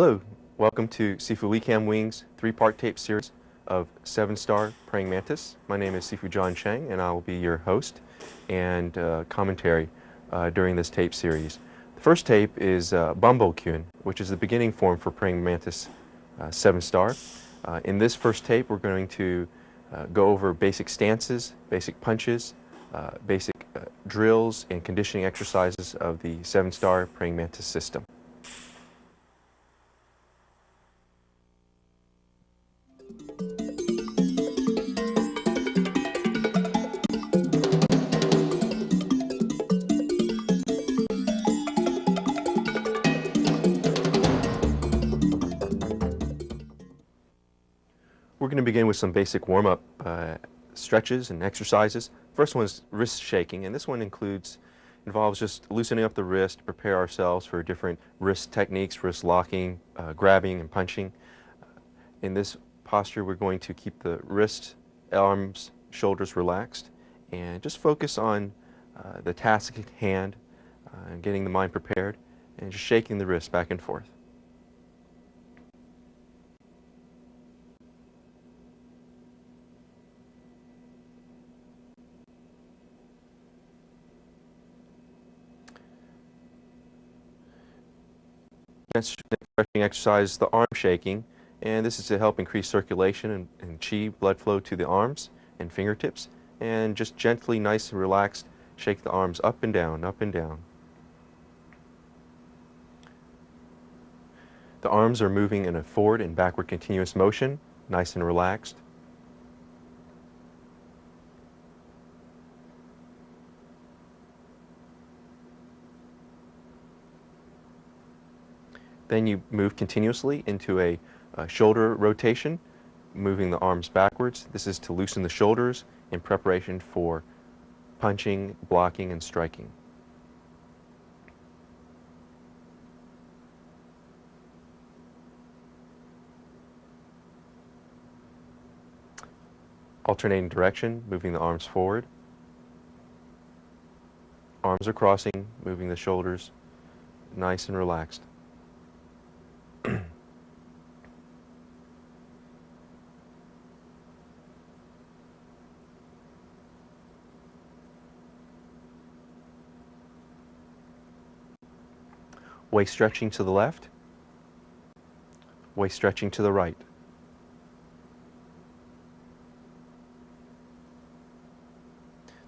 Hello, welcome to Sifu Wing's three-part tape series of 7-star praying mantis. My name is Sifu John Cheng, and I will be your host and commentary during this tape series. The first tape is Bombo, which is the beginning form for praying mantis 7-star. In this first tape, we're going to go over basic stances, basic punches, basic drills, and conditioning exercises of the 7-star praying mantis system. We're going to begin with some basic warm-up stretches and exercises. First one is wrist shaking, and this one involves just loosening up the wrist to prepare ourselves for different wrist techniques, wrist locking, grabbing, and punching. In this posture, we're going to keep the wrist, arms, shoulders relaxed, and just focus on the task at hand, and getting the mind prepared, and just shaking the wrist back and forth. Next stretching exercise is the arm shaking, and this is to help increase circulation and chi, blood flow to the arms and fingertips, and just gently, nice and relaxed, shake the arms up and down, up and down. The arms are moving in a forward and backward continuous motion, nice and relaxed. Then you move continuously into a shoulder rotation, moving the arms backwards. This is to loosen the shoulders in preparation for punching, blocking, and striking. Alternating direction, moving the arms forward. Arms are crossing, moving the shoulders, nice and relaxed. Waist stretching to the left, waist stretching to the right.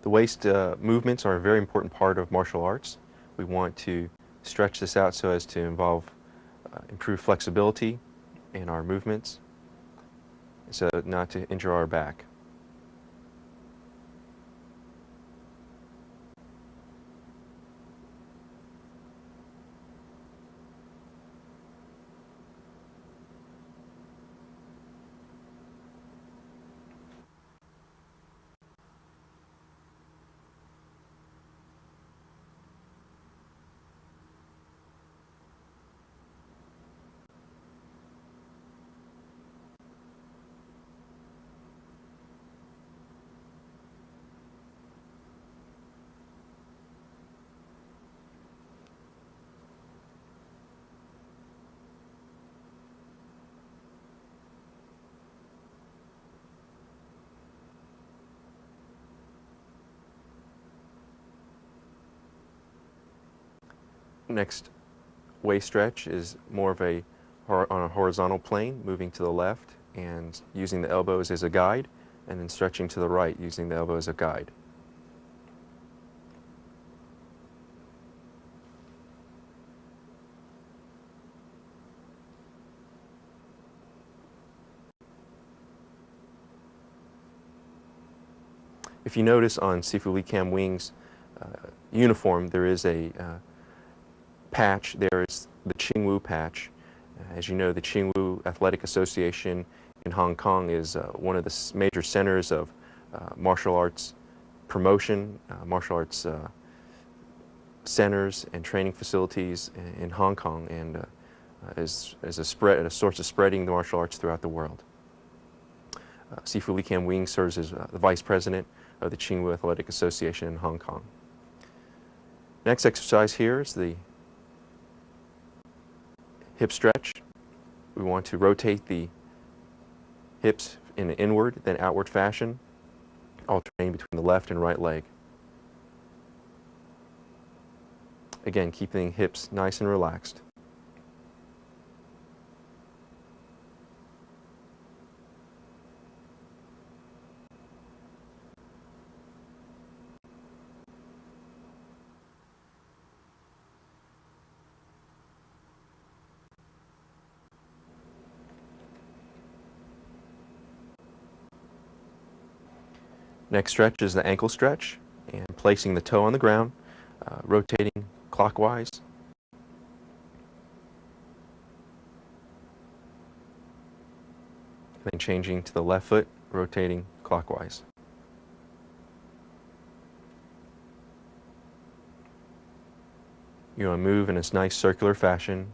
The waist movements are a very important part of martial arts. We want to stretch this out so as to involve improved flexibility in our movements, so not to injure our back. Next waist stretch is more of on a horizontal plane, moving to the left and using the elbows as a guide, and then stretching to the right using the elbow as a guide. If you notice on Sifu Wing's uniform, there is a patch. There is the Qingwu patch. As you know, the Qingwu Athletic Association in Hong Kong is one of the major centers of martial arts promotion, martial arts centers and training facilities in Hong Kong, and is a source of spreading the martial arts throughout the world. Sifu Wing serves as the vice president of the Qingwu Athletic Association in Hong Kong. Next exercise here is the hip stretch. we want to rotate the hips in an inward, then outward fashion, alternating between the left and right leg. Again, keeping hips nice and relaxed. Next stretch is the ankle stretch, and placing the toe on the ground, rotating clockwise. Then changing to the left foot, rotating clockwise. You want to move in this nice circular fashion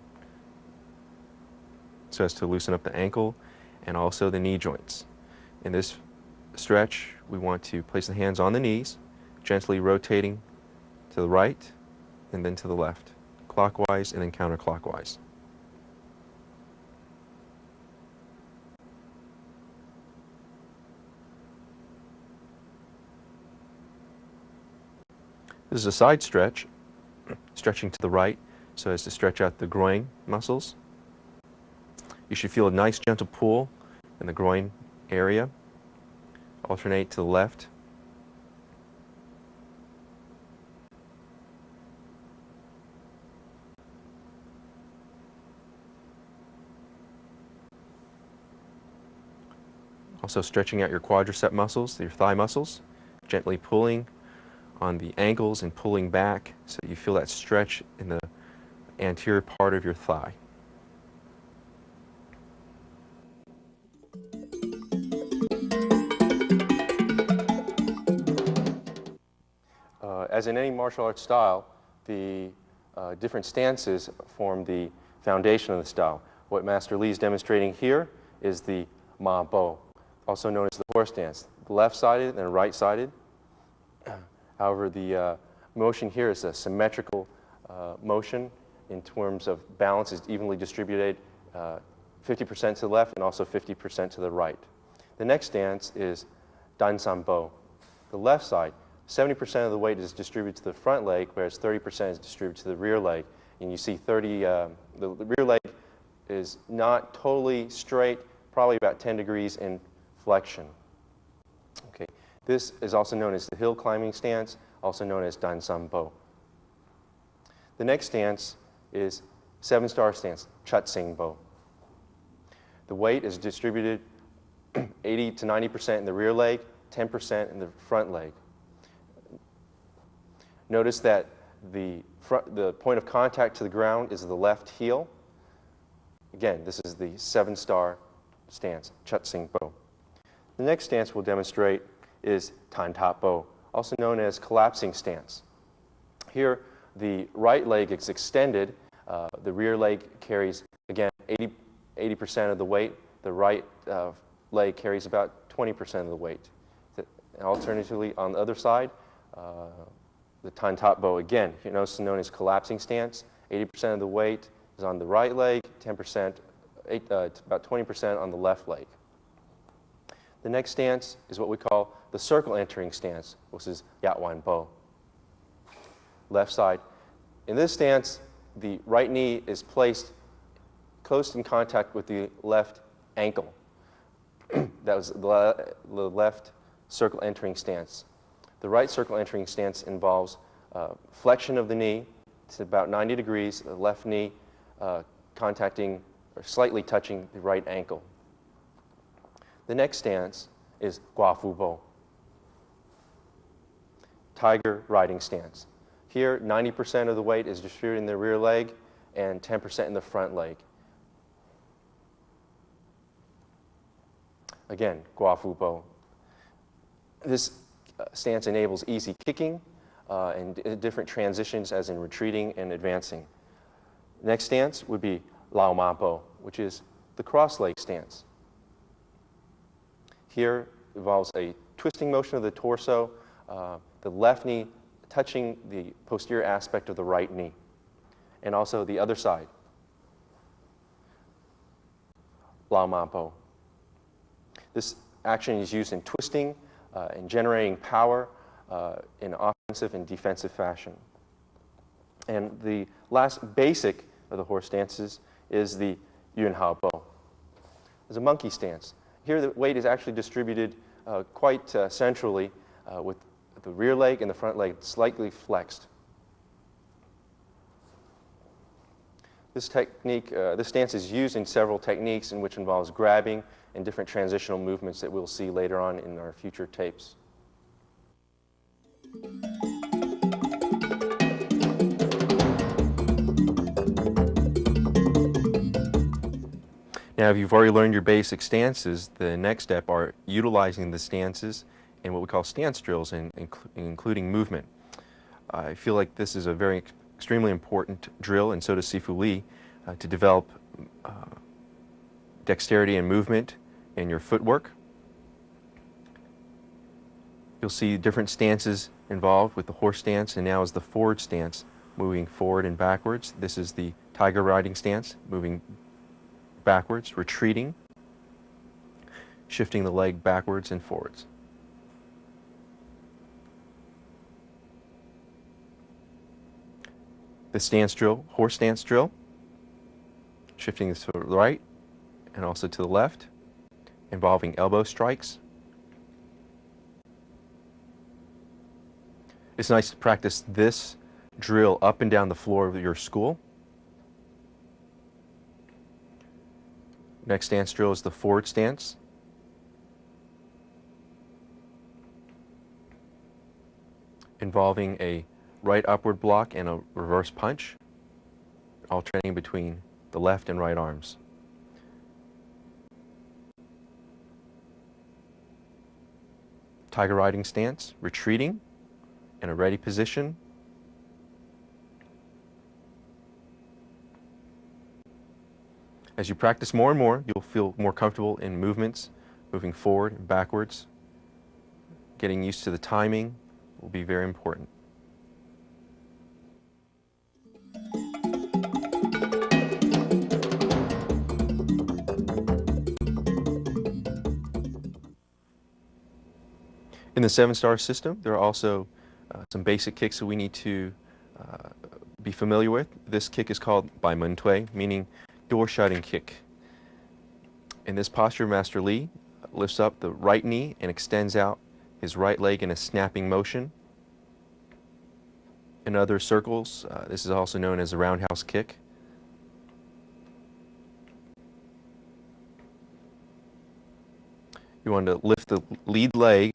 so as to loosen up the ankle and also the knee joints. In this stretch, we want to place the hands on the knees, gently rotating to the right and then to the left, clockwise and then counterclockwise. This is a side stretch, stretching to the right so as to stretch out the groin muscles. You should feel a nice gentle pull in the groin area. Alternate to the left. Also stretching out your quadricep muscles, your thigh muscles, gently pulling on the ankles and pulling back so you feel that stretch in the anterior part of your thigh. As in any martial arts style, the different stances form the foundation of the style. What Master Lee is demonstrating here is the Bombo, also known as the horse stance, left-sided and right-sided. However, the motion here is a symmetrical motion in terms of balance is evenly distributed, 50% to the left and also 50% to the right. The next stance is Dansanbo. The left side, 70% of the weight is distributed to the front leg, whereas 30% is distributed to the rear leg. And you see the rear leg is not totally straight, probably about 10 degrees in flexion. Okay. This is also known as the hill climbing stance, also known as Dansanbo. The next stance is 7-star stance, Chutsinbo. The weight is distributed 80 to 90% in the rear leg, 10% in the front leg. Notice that the point of contact to the ground is the left heel. Again, this is the 7-star stance, Chutsinbo. The next stance we'll demonstrate is Tantapo, also known as collapsing stance. Here, the right leg is extended. The rear leg carries, again, 80% of the weight. The right leg carries about 20% of the weight. Alternatively, on the other side, the Tantapo, again, also known as collapsing stance. 80% of the weight is on the right leg, 10%, about 20% on the left leg. The next stance is what we call the circle entering stance, which is Yatwanbo. Left side. In this stance, the right knee is placed close in contact with the left ankle. That was the left circle entering stance. The right circle entering stance involves flexion of the knee to about 90 degrees, the left knee contacting or slightly touching the right ankle. The next stance is Guafubo, tiger riding stance. Here, 90% of the weight is distributed in the rear leg and 10% in the front leg. Again, Guafubo. This stance enables easy kicking and different transitions as in retreating and advancing. Next stance would be Lao Mapo, which is the cross leg stance. Here involves a twisting motion of the torso, the left knee touching the posterior aspect of the right knee, and also the other side. lao ma bo. This action is used in twisting and generating power in offensive and defensive fashion. And the last basic of the horse stances is the yun hao bo. It's a monkey stance. Here the weight is actually distributed quite centrally with the rear leg and the front leg slightly flexed. This technique, this stance is used in several techniques in which involves grabbing and different transitional movements that we'll see later on in our future tapes. Now, if you've already learned your basic stances, the next step are utilizing the stances in what we call stance drills, including movement. I feel like this is a very extremely important drill, and so does Sifu Lee, to develop dexterity and movement in your footwork. You'll see different stances involved with the horse stance, and now is the forward stance, moving forward and backwards. This is the tiger riding stance, moving backwards, retreating, shifting the leg backwards and forwards. The stance drill, horse stance drill, shifting to the right and also to the left, involving elbow strikes. It's nice to practice this drill up and down the floor of your school. Next stance drill is the forward stance. Involving a right upward block and a reverse punch, alternating between the left and right arms. Tiger riding stance, retreating in a ready position. As you practice more and more, you'll feel more comfortable in movements, moving forward and backwards. Getting used to the timing will be very important. In the 7-star system, there are also some basic kicks that we need to be familiar with. This kick is called bai men tui, meaning door shutting kick. In this posture, Master Lee lifts up the right knee and extends out his right leg in a snapping motion. In other circles, this is also known as a roundhouse kick. You want to lift the lead leg,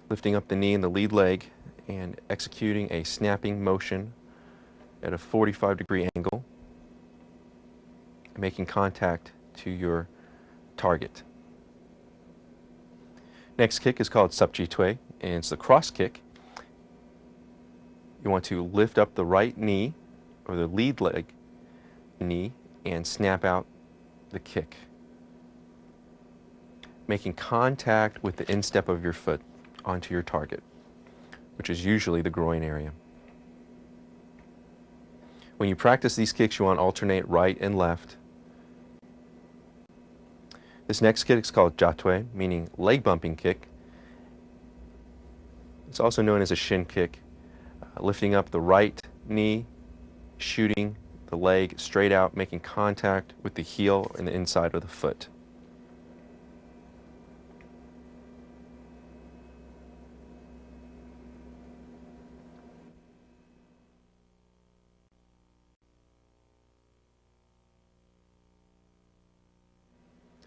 lifting up the knee and the lead leg, and executing a snapping motion at a 45-degree angle, making contact to your target. Next kick is called sup ji tui, and it's the cross kick. You want to lift up the right knee, or the lead leg knee, and snap out the kick, making contact with the instep of your foot onto your target, which is usually the groin area. When you practice these kicks, you want to alternate right and left. This next kick is called jia tui, meaning leg bumping kick. It's also known as a shin kick, lifting up the right knee, shooting the leg straight out, making contact with the heel and the inside of the foot.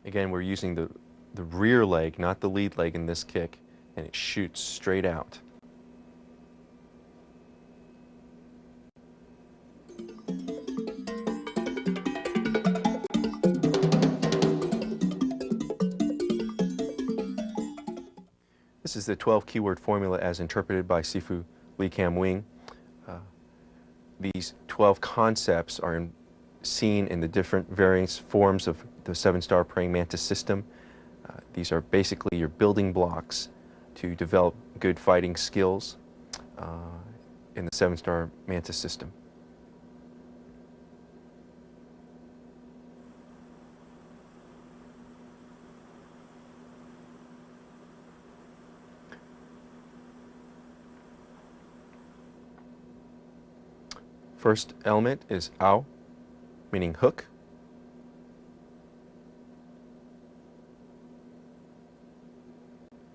Again, we're using the rear leg, not the lead leg in this kick, and it shoots straight out. This is the 12 keyword formula as interpreted by Sifu Wing. These 12 concepts are seen in the different various forms of the 7-star praying mantis system. These are basically your building blocks to develop good fighting skills in the 7-star mantis system. First element is ao, meaning hook.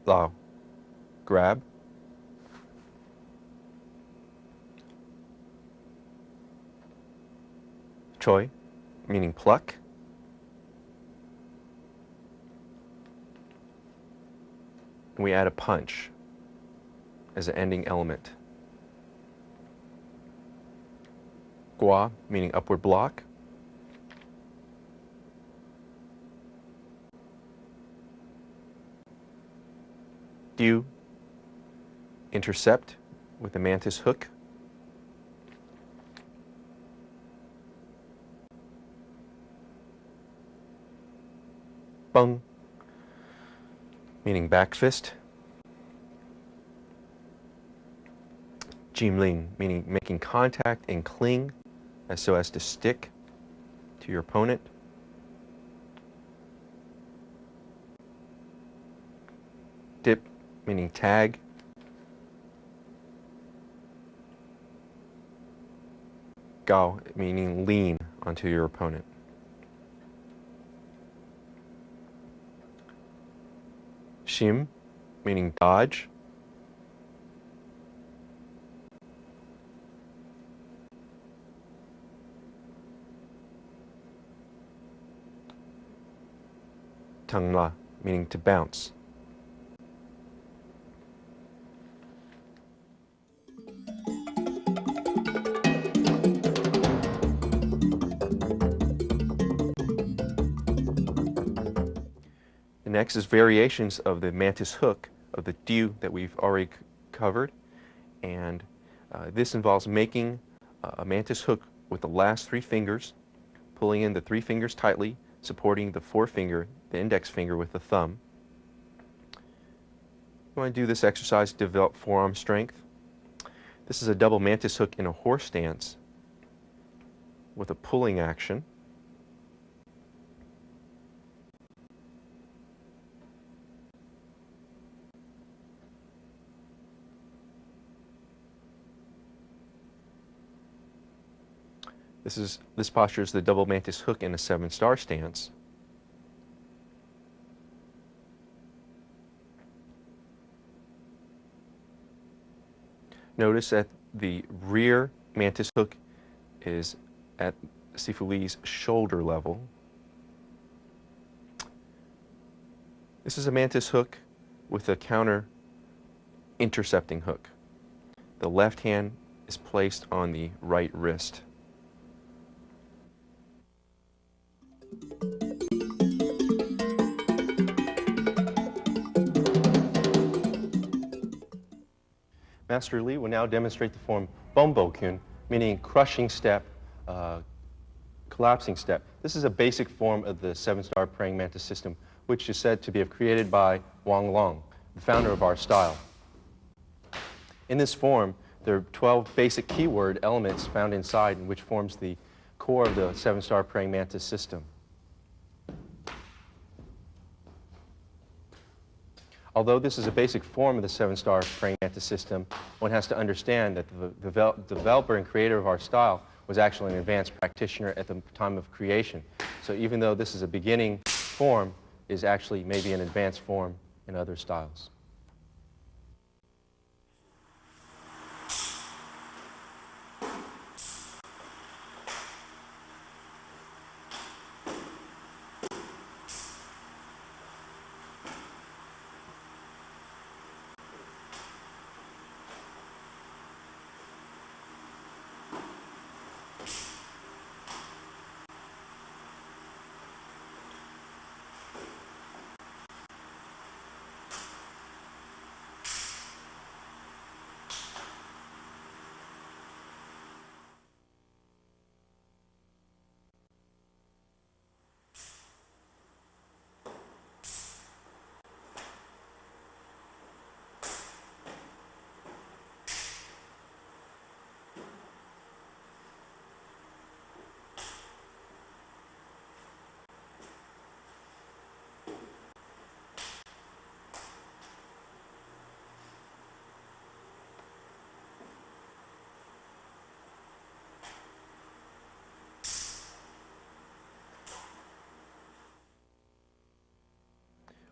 Lao, grab. Choi, meaning pluck. And we add a punch as an ending element. Gua, meaning upward block. Diu, intercept with the mantis hook. Bung, meaning back fist. Jimling, meaning making contact and cling so as to stick to your opponent. Dip, meaning tag. Gao, meaning lean onto your opponent. Shim, meaning dodge. Tangla, meaning to bounce. The next is variations of the mantis hook of the diu that we've already covered, and this involves making a mantis hook with the last 3 fingers, pulling in the 3 fingers tightly, supporting the forefinger, the index finger with the thumb. You want to do this exercise to develop forearm strength. This is a double mantis hook in a horse stance with a pulling action. This posture is the double mantis hook in a 7-star stance. Notice that the rear mantis hook is at Sifu Li's shoulder level. This is a mantis hook with a counter intercepting hook. The left hand is placed on the right wrist. Master Li will now demonstrate the form Bombo Kun, meaning crushing step, collapsing step. This is a basic form of the 7-star praying mantis system, which is said to be created by Wang Long, the founder of our style. In this form, there are 12 basic keyword elements found inside, which forms the core of the 7-star praying mantis system. Although this is a basic form of the 7-star praying mantis system, one has to understand that the developer and creator of our style was actually an advanced practitioner at the time of creation. So even though this is a beginning form, is actually maybe an advanced form in other styles.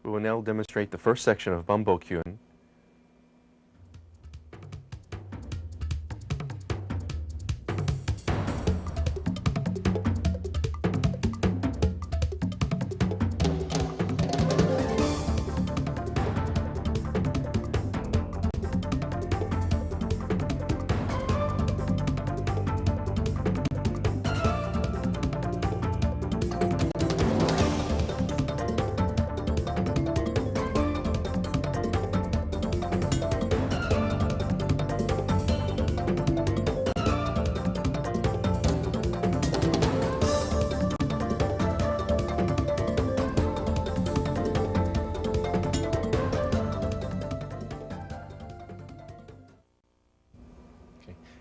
We will now demonstrate the first section of Bombo Kyun.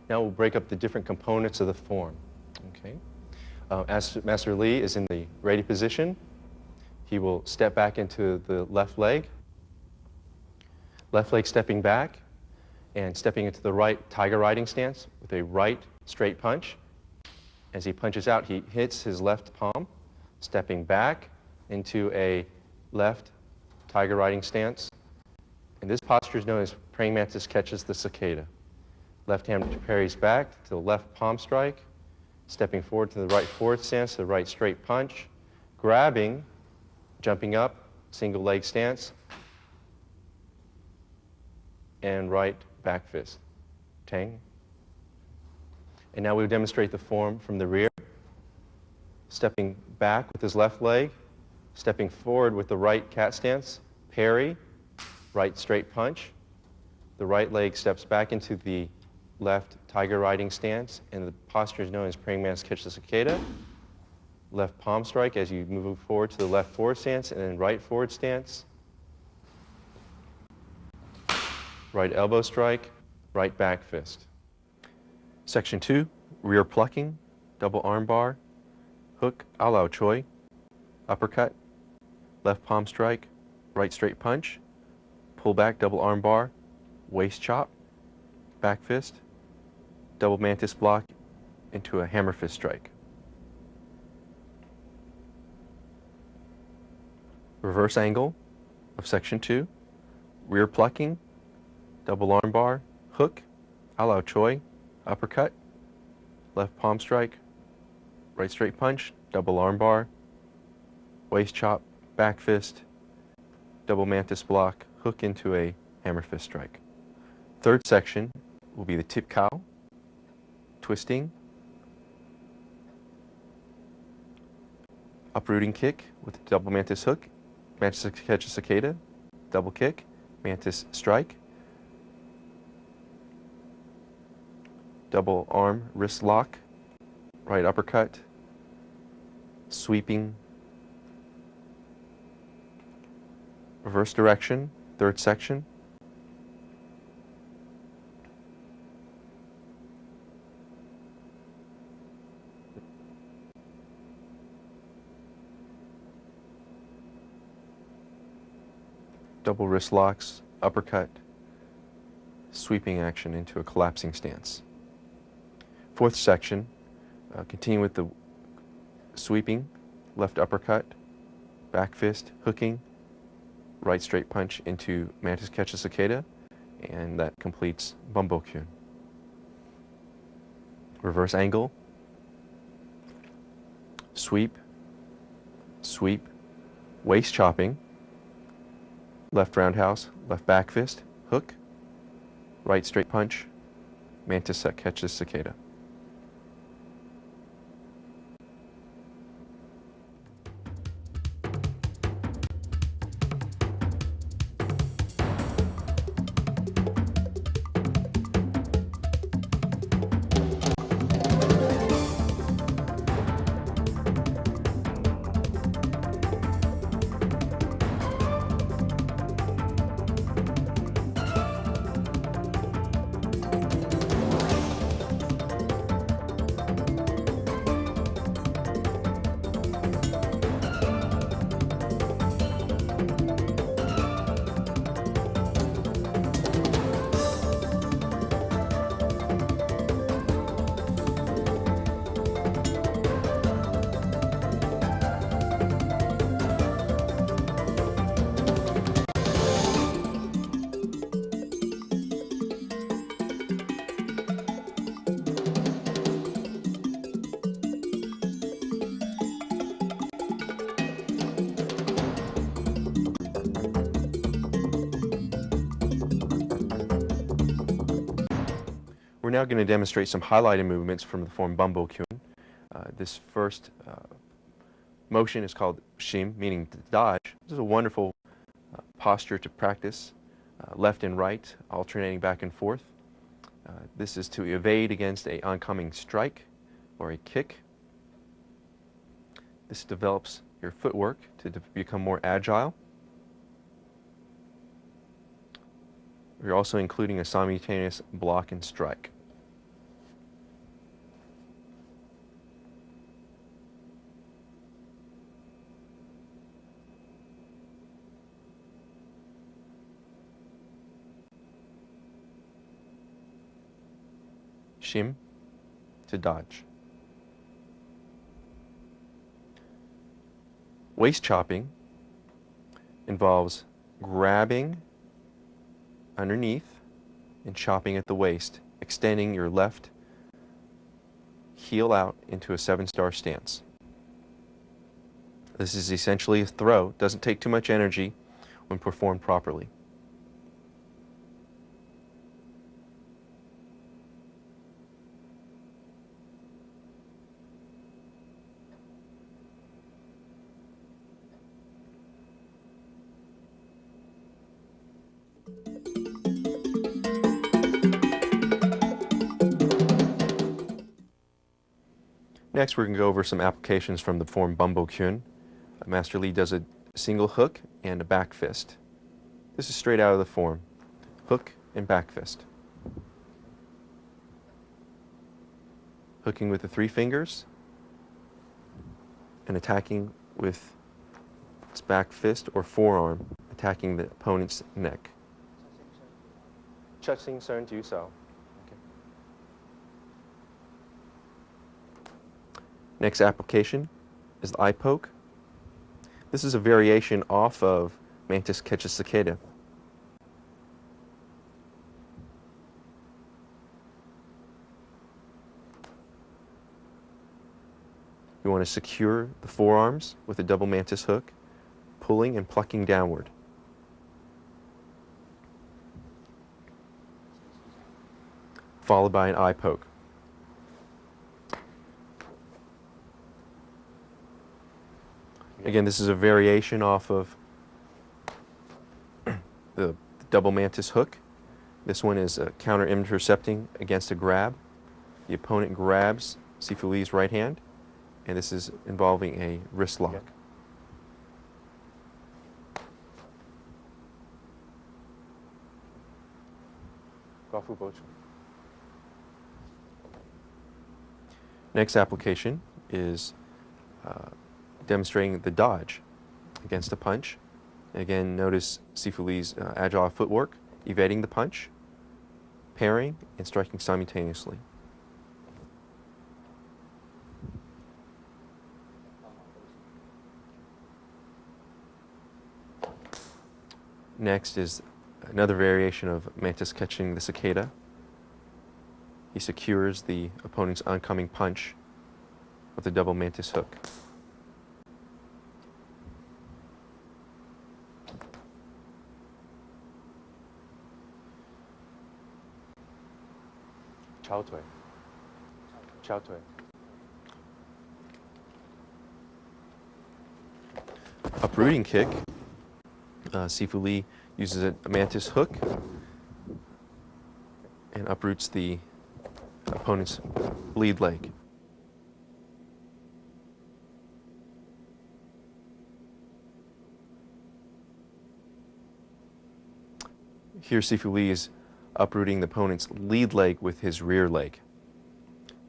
Now we'll break up the different components of the form. Okay. As Master Lee is in the ready position, he will step back into the left leg stepping back and stepping into the right tiger riding stance with a right straight punch. As he punches out, he hits his left palm, stepping back into a left tiger riding stance. And this posture is known as praying mantis catches the cicada. Left hand parries back to the left palm strike, stepping forward to the right forward stance, the right straight punch, grabbing, jumping up, single leg stance, and right back fist. Tang. And now we'll demonstrate the form from the rear, stepping back with his left leg, stepping forward with the right cat stance, parry, right straight punch. The right leg steps back into the left tiger riding stance, and the posture is known as praying mantis catch the cicada. Left palm strike as you move forward to the left forward stance, and then right forward stance. Right elbow strike, right back fist. Section 2, rear plucking, double arm bar, hook, alao choi, uppercut, left palm strike, right straight punch, pull back, double arm bar, waist chop, back fist, double mantis block into a hammer fist strike. Reverse angle of section 2, rear plucking, double arm bar, hook, alao choi, uppercut, left palm strike, right straight punch, double arm bar, waist chop, back fist, double mantis block, hook into a hammer fist strike. Third section will be the tip cow, twisting, uprooting kick with double mantis hook, mantis catch a cicada, double kick, mantis strike, double arm wrist lock, right uppercut, sweeping, reverse direction, third section, double wrist locks, uppercut, sweeping action into a collapsing stance. Fourth section, continue with the sweeping, left uppercut, back fist, hooking, right straight punch into mantis catch a cicada, and that completes Bombo Kyun. Reverse angle, sweep, sweep, waist chopping, left roundhouse, left back fist, hook, right straight punch, mantis catches cicada. We're now going to demonstrate some highlighted movements from the form Bombo Kyun. This first motion is called shim, meaning to dodge. This is a wonderful posture to practice, left and right, alternating back and forth. This is to evade against an oncoming strike or a kick. This develops your footwork to become more agile. We're also including a simultaneous block and strike. Shim, to dodge. Waist chopping involves grabbing underneath and chopping at the waist, extending your left heel out into a 7-star stance. This is essentially a throw. Doesn't take too much energy when performed properly. Next, we're going to go over some applications from the form Bombo Kyun. Master Lee does a single hook and a back fist. This is straight out of the form. Hook and back fist. Hooking with the 3 fingers and attacking with its back fist or forearm, attacking the opponent's neck.七星螳螂拳. Next application is the eye poke. This is a variation off of Mantis catches cicada. You want to secure the forearms with a double mantis hook, pulling and plucking downward. Followed by an eye poke. Again, this is a variation off of the double mantis hook. This one is counter-intercepting against a grab. The opponent grabs Sifu Lee's right hand, and this is involving a wrist lock. Next application is demonstrating the dodge against a punch. Again, notice Sifu Lee's agile footwork, evading the punch, parrying, and striking simultaneously. Next is another variation of Mantis catching the cicada. He secures the opponent's oncoming punch with a double mantis hook. Uprooting kick. Sifu Lee uses a mantis hook and uproots the opponent's lead leg. Here Sifu Lee is uprooting the opponent's lead leg with his rear leg.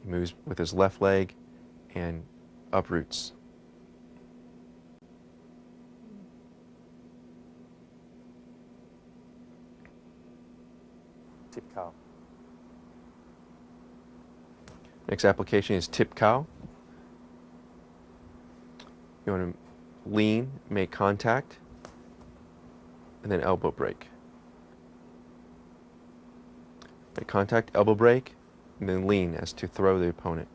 He moves with his left leg and uproots. Tip cow. Next application is tip cow. You want to lean, make contact, and then elbow break. Make contact, elbow break, and then lean as to throw the opponent.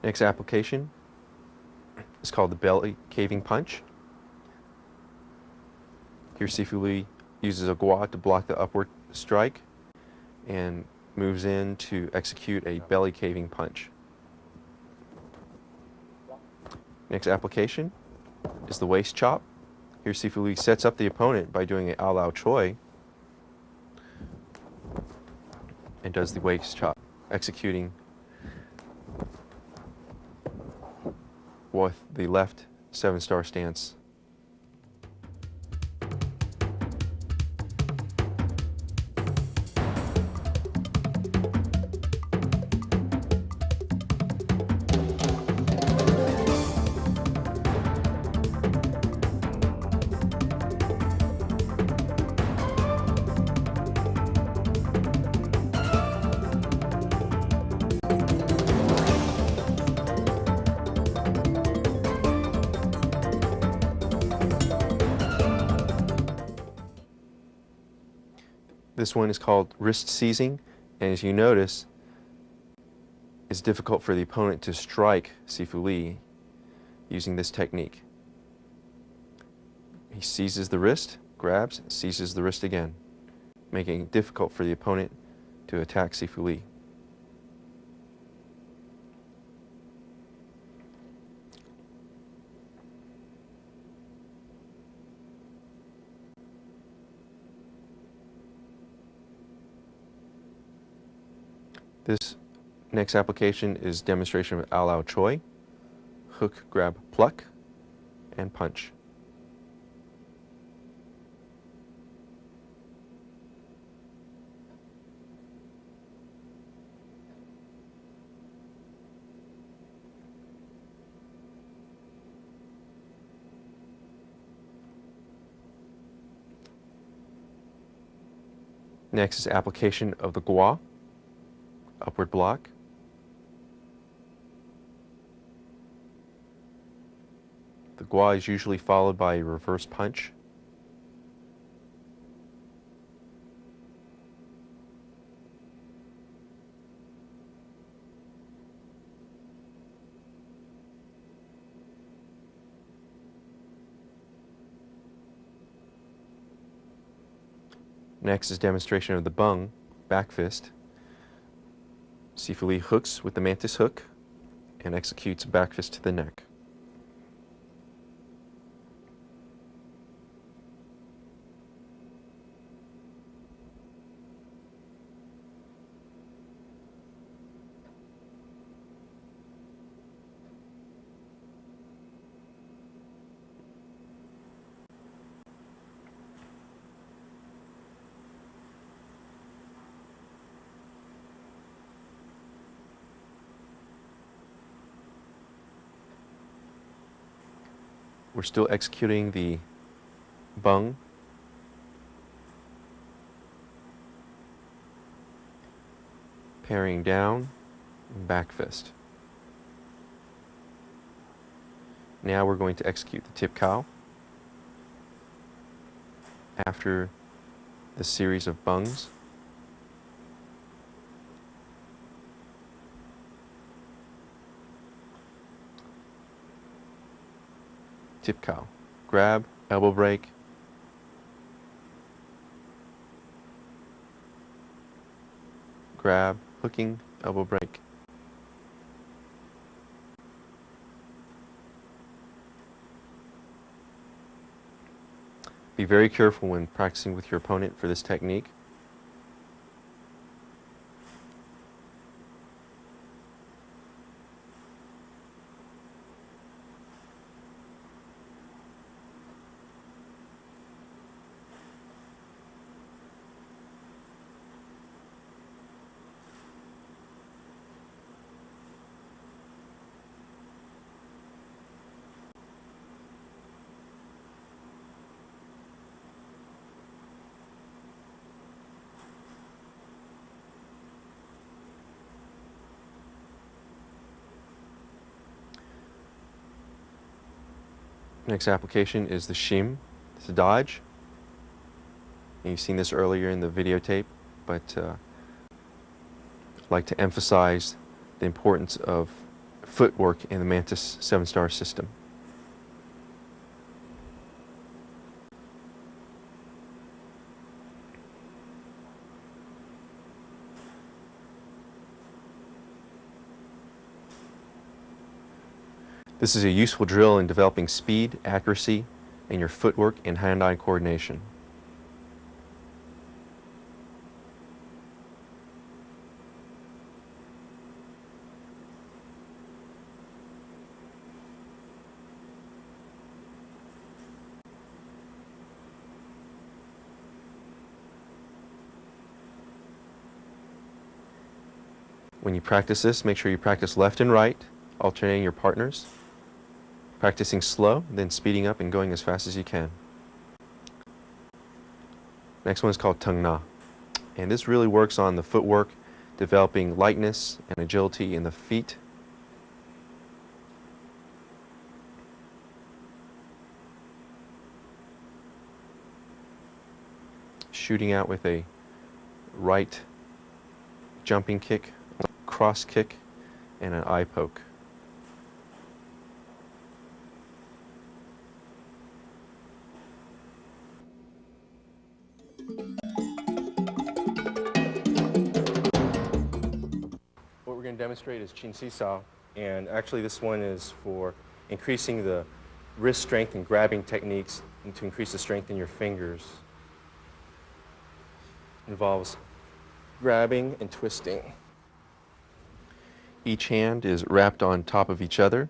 Next application is called the belly caving punch. Here Sifu Lee uses a gua to block the upward strike and moves in to execute a belly caving punch. Next application is the waist chop. Here Sifu Lee sets up the opponent by doing an Ao Lao Choi and does the waist chop, executing with the left 7-star stance. This one is called wrist seizing, and as you notice, it's difficult for the opponent to strike Sifu Lee using this technique. He seizes the wrist, grabs, seizes the wrist again, making it difficult for the opponent to attack Sifu Lee. This next application is demonstration of Ao Lao Choi, hook, grab, pluck, and punch. Next is application of the gua, upward block. The gua is usually followed by a reverse punch. Next is demonstration of the bung, back fist. Sifu Lee hooks with the Mantis hook and executes a back fist to the neck. We're still executing the bung. Parrying down, and back fist. Now we're going to execute the tip cow. After the series of bungs. Tip cow. Grab, elbow break, grab, hooking, elbow break. Be very careful when practicing with your opponent for this technique. Next application is the shim. It's a dodge. And you've seen this earlier in the videotape, but I'd like to emphasize the importance of footwork in the Mantis 7-star system. This is a useful drill in developing speed, accuracy, and your footwork and hand-eye coordination. When you practice this, make sure you practice left and right, alternating your partners. Practicing slow, then speeding up and going as fast as you can. Next one is called tung na. And this really works on the footwork, developing lightness and agility in the feet. Shooting out with a right jumping kick, cross kick, and an eye poke. What we're going to demonstrate is Chin Si Sao, and actually this one is for increasing the wrist strength and grabbing techniques and to increase the strength in your fingers. It involves grabbing and twisting. Each hand is wrapped on top of each other,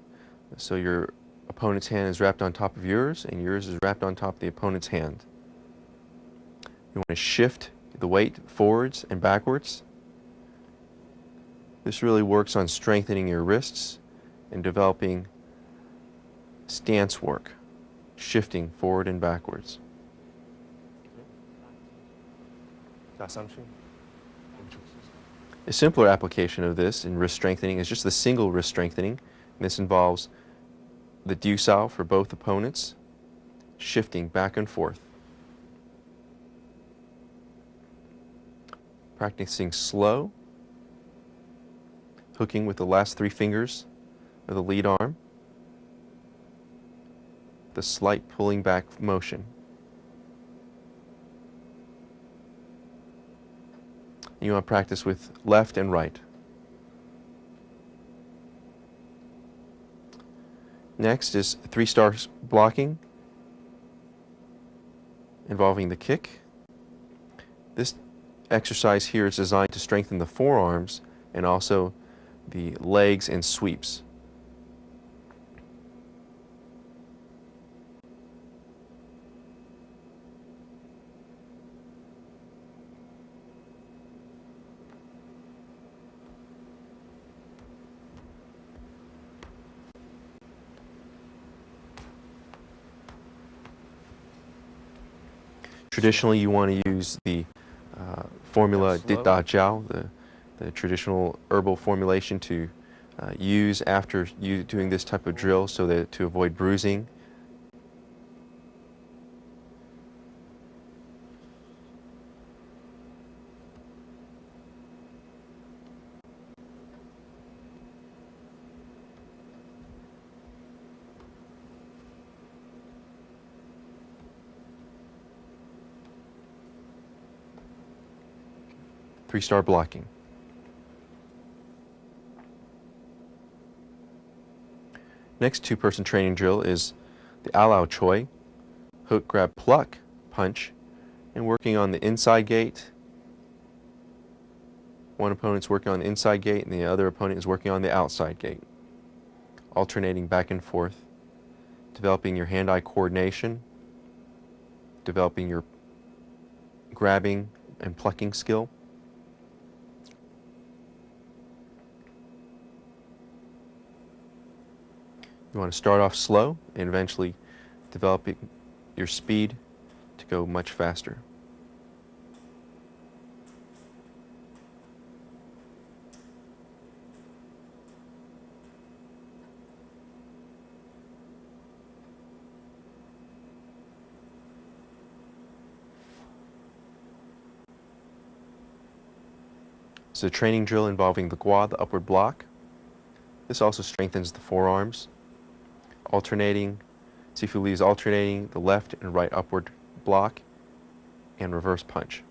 so your opponent's hand is wrapped on top of yours and yours is wrapped on top of the opponent's hand. You want to shift the weight forwards and backwards. This really works on strengthening your wrists and developing stance work, shifting forward and backwards. A simpler application of this in wrist strengthening is just the single wrist strengthening. And this involves the du sao for both opponents, shifting back and forth. Practicing slow, hooking with the last 3 fingers of the lead arm, the slight pulling back motion. You want to practice with left and right. Next is 3-star blocking, involving the kick. This exercise here is designed to strengthen the forearms and also the legs and sweeps. Traditionally, you want to use the formula Dit Da Jiao, the traditional herbal formulation to use after you doing this type of drill so that to avoid bruising. Three-star blocking. Next 2-person training drill is the Alao Choi, hook, grab, pluck, punch, and working on the inside gate. One opponent's working on the inside gate and the other opponent is working on the outside gate. Alternating back and forth, developing your hand-eye coordination, developing your grabbing and plucking skill. You want to start off slow and eventually develop your speed to go much faster. It's a training drill involving the gua, the upward block. This also strengthens the forearms. Alternating, Sifu Lee is alternating the left and right upward block and reverse punch.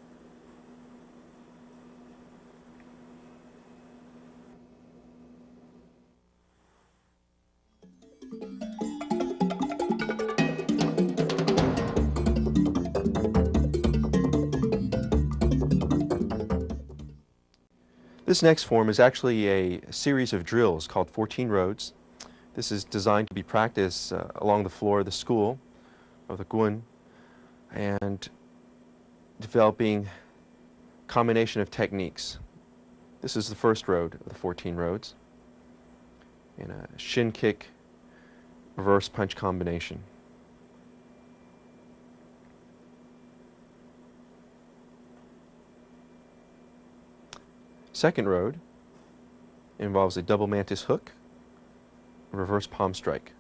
This next form is actually a series of drills called 14 roads. This is designed to be practiced along the floor of the school, of the gun, and developing combination of techniques. This is the first road of the 14 roads, in a shin kick, reverse punch combination. Second road involves a double mantis hook, reverse palm strike.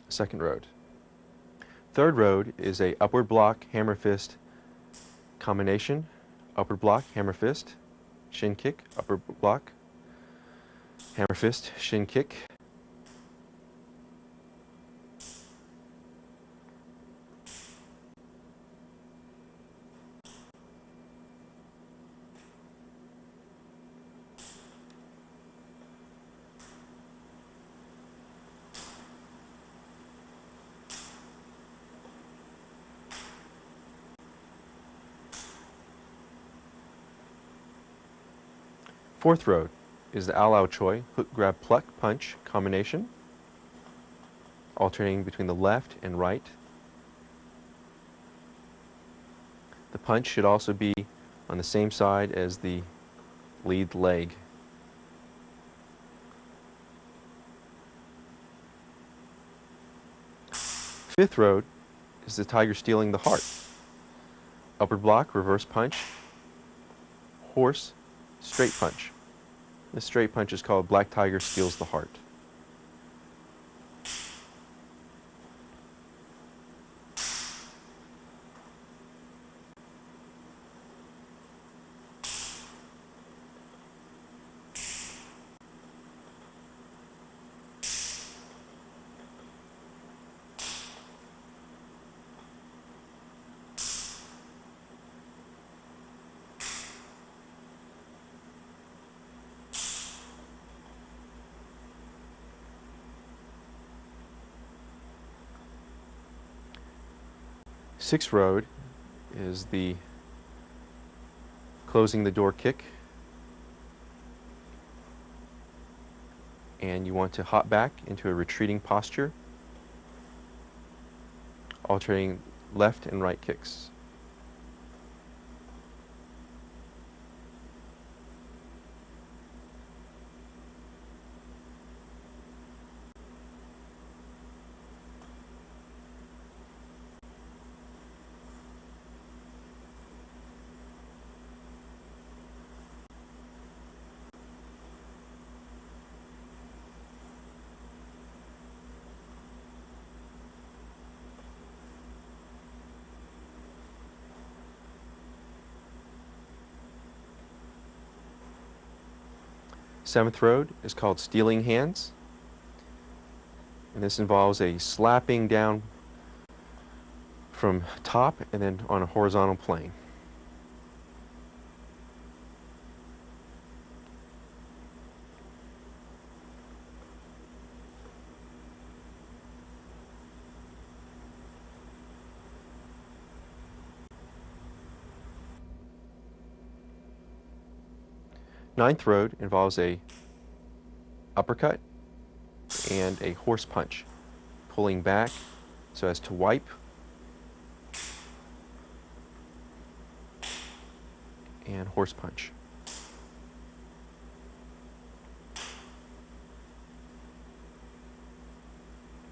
Second road. Third road is a upward block, hammer fist combination. Upward block, hammer fist, shin kick, upward block, hammer fist, shin kick. Fourth road is the Alao Choi, hook, grab, pluck, punch combination, alternating between the left and right. The punch should also be on the same side as the lead leg. Fifth road is the tiger stealing the heart. Upward block, reverse punch, horse, straight punch. This straight punch is called Black Tiger Steals the Heart. Sixth road is the closing the door kick, and you want to hop back into a retreating posture, alternating left and right kicks. Seventh road is called stealing hands, and this involves a slapping down from top and then on a horizontal plane. Ninth road involves a uppercut and a horse punch, pulling back so as to wipe and horse punch.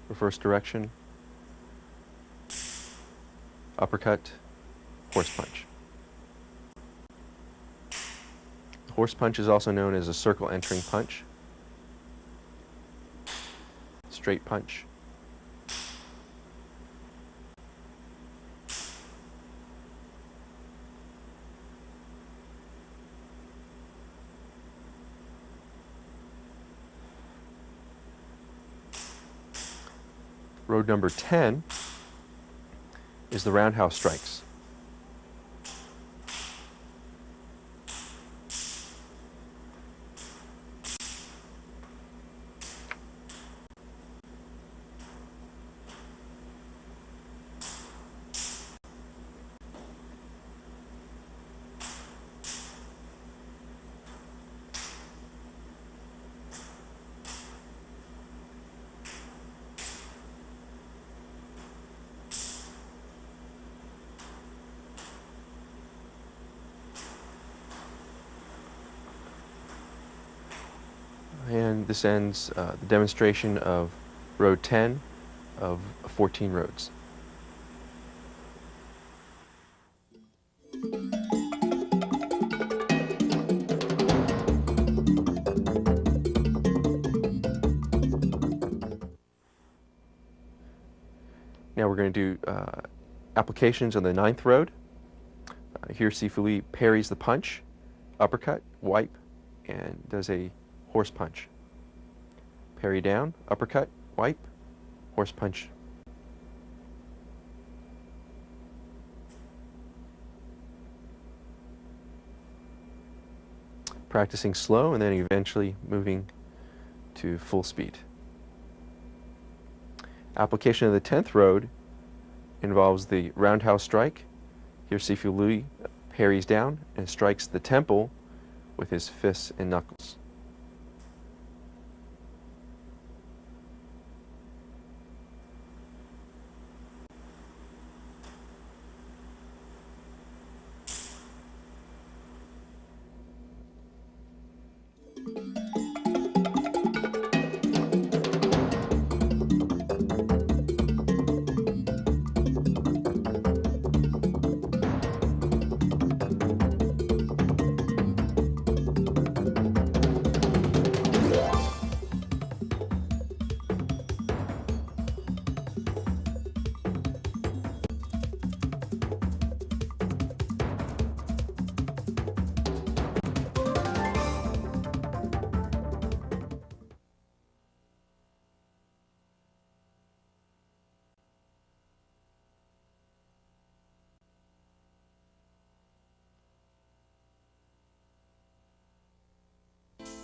Reverse direction, uppercut, horse punch. Horse punch is also known as a circle entering punch, straight punch, Road number 10 is the roundhouse strikes. And this ends the demonstration of road 10 of 14 roads. Now we're going to do applications on the 9th road. Here Sifu Lee parries the punch, uppercut, wipe, and does a horse punch. Parry down, uppercut, wipe, horse punch. Practicing slow and then eventually moving to full speed. Application of the 10th road involves the roundhouse strike. Here Sifu Lee parries down and strikes the temple with his fists and knuckles.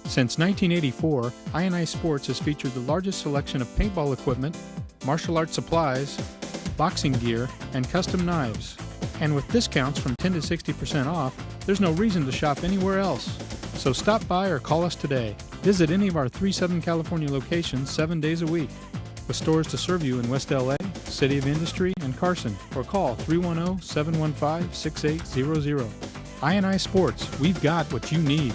Since 1984, I&I Sports has featured the largest selection of paintball equipment, martial arts supplies, boxing gear, and custom knives. And with discounts from 10 to 60% off, there's no reason to shop anywhere else. So stop by or call us today. Visit any of our 3 Southern California locations 7 days a week, with stores to serve you in West LA, City of Industry, and Carson, or call 310-715-6800. I&I Sports, we've got what you need.